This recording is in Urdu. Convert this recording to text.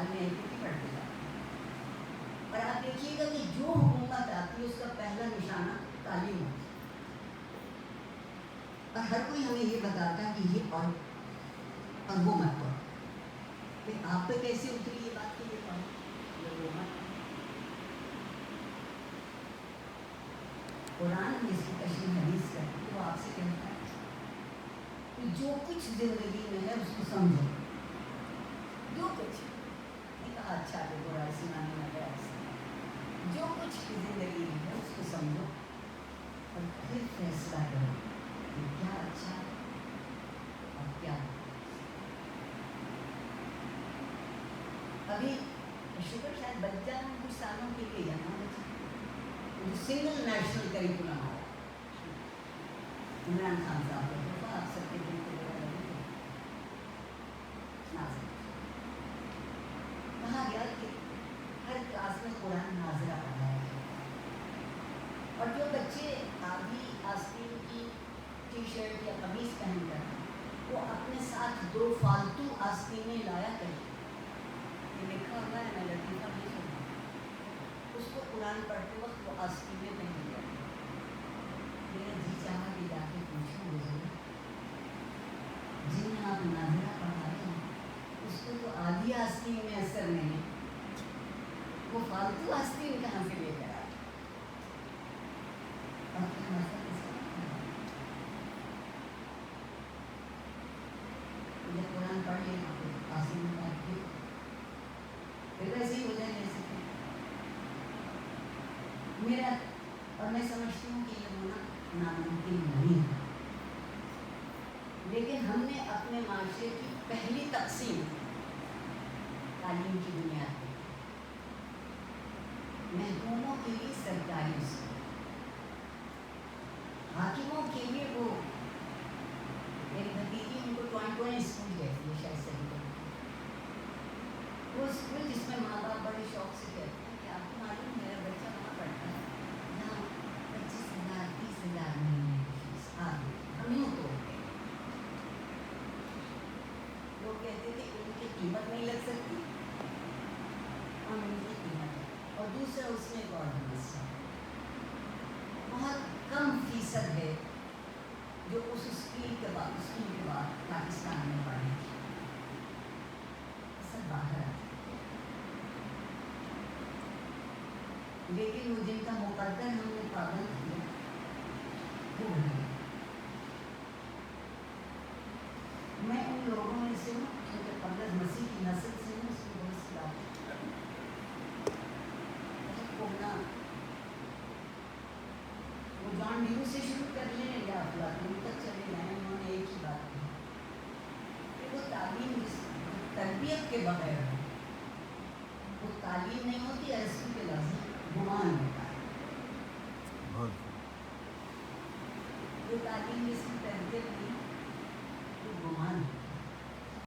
سال میں ایک ہی پڑھتے جاتے ہیں. اور آپ دیکھیے گا کہ جو حکومت آتی ہے اس کا پہلا نشانہ تعلیم ہوتی ہے. اور ہر کوئی ہمیں یہ بتاتا ہے کہ یہ پڑھو اور وہ مت پڑھو. پھر آپ پہ کیسے اتری یہ بات کہ یہ پڑھو یہ وہ مت. قرآن میں اس کی تشریح حدیث کرتی ہے. وہ آپ سے کہتا ہے کہ جو کچھ زندگی میں ہے اس کو سمجھو. جو کچھ نہیں کہا اچھا دیکھو ایسی معنی میں ہے ایسا. جو کچھ زندگی میں ہے اس کو سمجھو اور پھر فیصلہ کرو کہ کیا اچھا اور کیا. ابھی شکر شاید بچ جانا کچھ سالوں کے لیے جانا بچہ سنگل نیشنل کریکولم آیا عمران خان صاحب کو آپ سب کے دل کو کہا گیا کہ ہر کلاس میں قرآن ناظرہ پڑھایا گیا. اور جو بچے آدھی آستین کی ٹی شرٹ یا قمیص پہن کر وہ اپنے ساتھ 2 فالتو آستینیں لایا کریں. یہ لکھا ہوا ہے میں لطیفہ بھی سنا. اس کو قرآن پڑھتے وقت وہ آستینیں پہن لیا. میرا جی چاہا کہ جا کے پوچھوں حضور جنہیں آپ ناظرہ پڑھاتے ہیں اس کو تو آدھی آستین میں اثر نہیں ہے, وہ فالتو آستین کہاں سے لے کر آئے. جب قرآن پڑھ لینا تو آستین میں پھر ویسے ہی ہو جائے جیسے میرا. اور میں سمجھتی ہوں کہ یہ ہونا ناممکن نہیں ہے. لیکن ہم نے اپنے معاشرے کی پہلی تقسیم تعلیم کی بنیاد پہ محکوموں کے لیے سرکاری اسکول, حاکموں کے لیے وہ میری بھتیجی ان کو ٹوائن اسکول کہتی ہے شاید صحیح طریقے. وہ اسکول جس میں ماں باپ بڑے شوق سے کہتے ہیں کہ آپ کو معلوم میرا بچہ وہاں پڑھتا ہے جہاں 25,000 30,000 مہینے کی فیس آگے ہم یوں تو لوگ کہتے تھے ان کی قیمت نہیں لگ سکتی ہم ان کی قیمت ہے. اور دوسرا اس میں ایک اور مسئلہ بہت کم فیصد ہے جو اس اسکول کے بعد پاکستان میں پڑھے تھے. سب باہر آتے لیکن وہ جن کا مقدر ہم نے پابند کیا وہ ہے. میں ان لوگوں میں سے ہوں کیونکہ قبل از مسیح کی نسل سے ہوں. اس میں بہت سی باتیں کونا وہ جان ڈیو سے شروع کر لیں یا افلاطون تک چلے جائیں. انہوں نے ایک ہی بات کی کہ وہ تعلیم تربیت کے بغیر وہ تعلیم نہیں ہوتی. ارسطو کے لفظ گمان